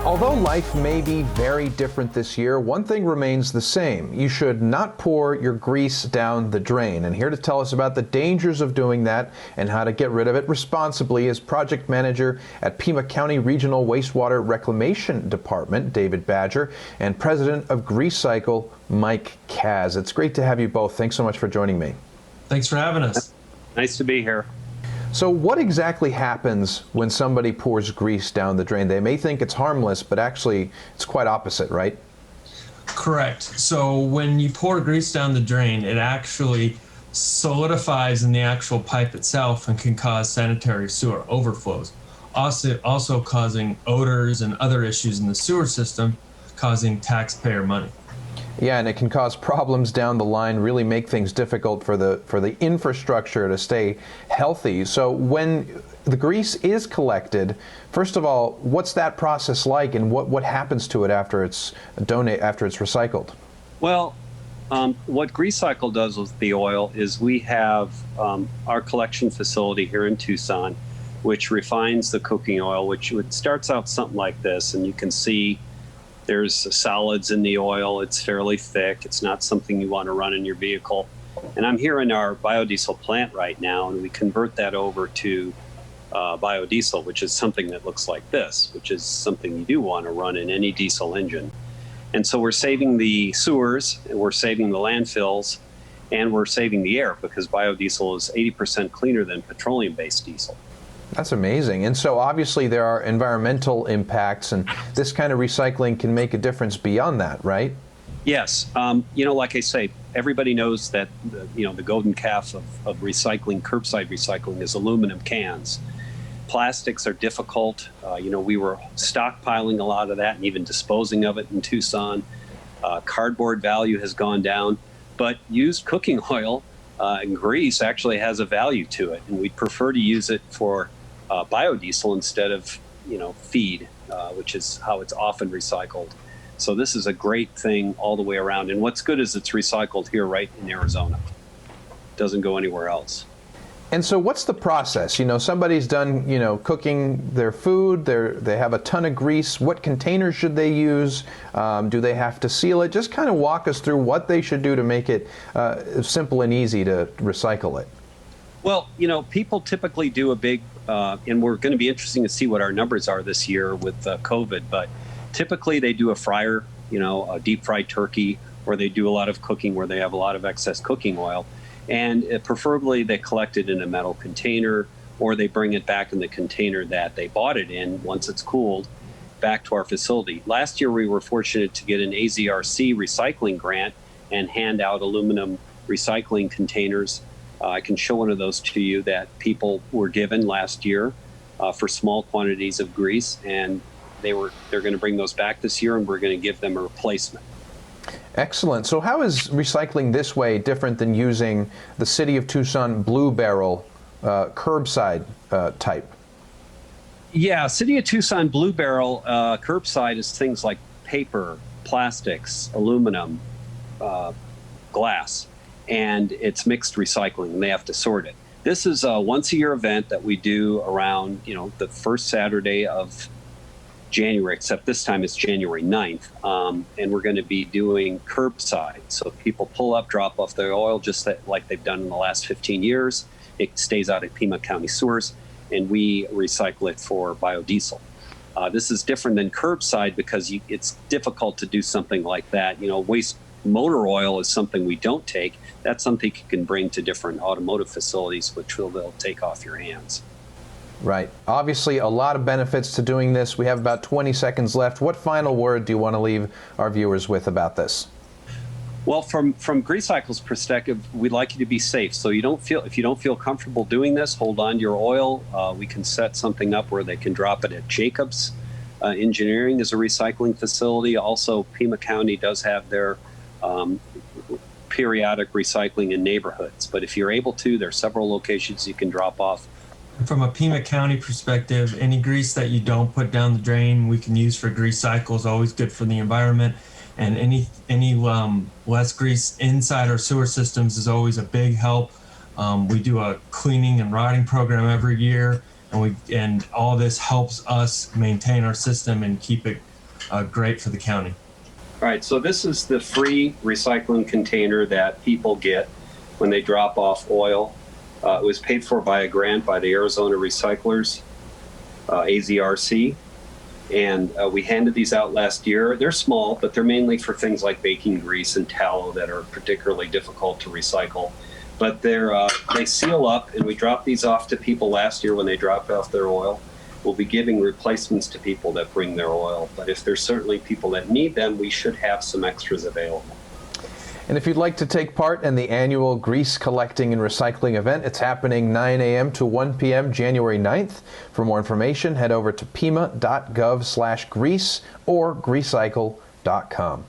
Although life may be very different this year, one thing remains the same. You should not pour your grease down the drain. And here to tell us about the dangers of doing that and how to get rid of it responsibly is Project Manager at Pima County Regional Wastewater Reclamation Department, David Badger, and President of GreaseCycle, Mike Kaz. It's great to have you both. Thanks so much for joining me. Thanks for having us. Nice to be here. So what exactly happens when somebody pours grease down the drain? They may think it's harmless, but actually it's quite opposite, right? Correct. So when you pour grease down the drain, it actually solidifies in the actual pipe itself and can cause sanitary sewer overflows, also causing odors and other issues in the sewer system, causing taxpayer money. Yeah, and it can cause problems down the line, really make things difficult for the infrastructure to stay healthy. So when the grease is collected, first of all, what's that process like, and what happens to it after it's recycled? Well, what GreaseCycle does with the oil is we have our collection facility here in Tucson, which refines the cooking oil, which starts out something like this, and you can see there's solids in the oil. It's fairly thick. It's not something you want to run in your vehicle. And I'm here in our biodiesel plant right now, and we convert that over to biodiesel, which is something that looks like this, which is something you do want to run in any diesel engine. And so we're saving the sewers, and we're saving the landfills, and we're saving the air, because biodiesel is 80% cleaner than petroleum-based diesel. That's amazing. And so obviously there are environmental impacts, and this kind of recycling can make a difference beyond that, right? Yes. Like I say, everybody knows that the golden calf of recycling, curbside recycling, is aluminum cans. Plastics are difficult. We were stockpiling a lot of that and even disposing of it in Tucson. Cardboard value has gone down, but used cooking oil and grease actually has a value to it, and we'd prefer to use it for biodiesel instead of feed, which is how it's often recycled. So this is a great thing all the way around, and what's good is it's recycled here right in Arizona. It doesn't go anywhere else. And so what's the process? Somebody's done cooking their food, they have a ton of grease. What containers should they use? Do they have to seal it? Just kind of walk us through what they should do to make it simple and easy to recycle it. Well, people typically do a big, and we're going to be interesting to see what our numbers are this year with COVID, but typically they do a fryer, a deep fried turkey, or they do a lot of cooking where they have a lot of excess cooking oil. And preferably they collect it in a metal container, or they bring it back in the container that they bought it in once it's cooled back to our facility. Last year we were fortunate to get an AZRC recycling grant and hand out aluminum recycling containers. I can show one of those to you that people were given last year for small quantities of grease, and they're going to bring those back this year, and we're going to give them a replacement. Excellent. So how is recycling this way different than using the City of Tucson Blue Barrel curbside type? Yeah, City of Tucson Blue Barrel curbside is things like paper, plastics, aluminum, glass, and it's mixed recycling, and they have to sort it. This is a once-a-year event that we do around the first Saturday of January, except this time it's January 9th, and we're going to be doing curbside. So people pull up, drop off their oil just like they've done in the last 15 years. It stays out at Pima County sewers, and we recycle it for biodiesel. This is different than curbside because it's difficult to do something like that. Waste motor oil is something we don't take. That's something you can bring to different automotive facilities, which they'll take off your hands. Right. Obviously, a lot of benefits to doing this. We have about 20 seconds left. What final word do you want to leave our viewers with about this? Well, from GreaseCycle's perspective, we'd like you to be safe. So if you don't feel comfortable doing this, hold on to your oil. We can set something up where they can drop it at Jacobs Engineering as a recycling facility. Also, Pima County does have their periodic recycling in neighborhoods. But if you're able to, there are several locations you can drop off. From a Pima County perspective, any grease that you don't put down the drain, we can use for GreaseCycle is always good for the environment. And any less grease inside our sewer systems is always a big help. We do a cleaning and rotting program every year, and all this helps us maintain our system and keep it great for the county. All right, so this is the free recycling container that people get when they drop off oil. It was paid for by a grant by the Arizona Recyclers, AZRC, and we handed these out last year. They're small, but they're mainly for things like baking grease and tallow that are particularly difficult to recycle. But they seal up, and we dropped these off to people last year when they dropped off their oil. We'll be giving replacements to people that bring their oil, but if there's certainly people that need them, we should have some extras available. And if you'd like to take part in the annual grease collecting and recycling event, it's happening 9 a.m. to 1 p.m. January 9th. For more information, head over to pima.gov/grease or greasecycle.com.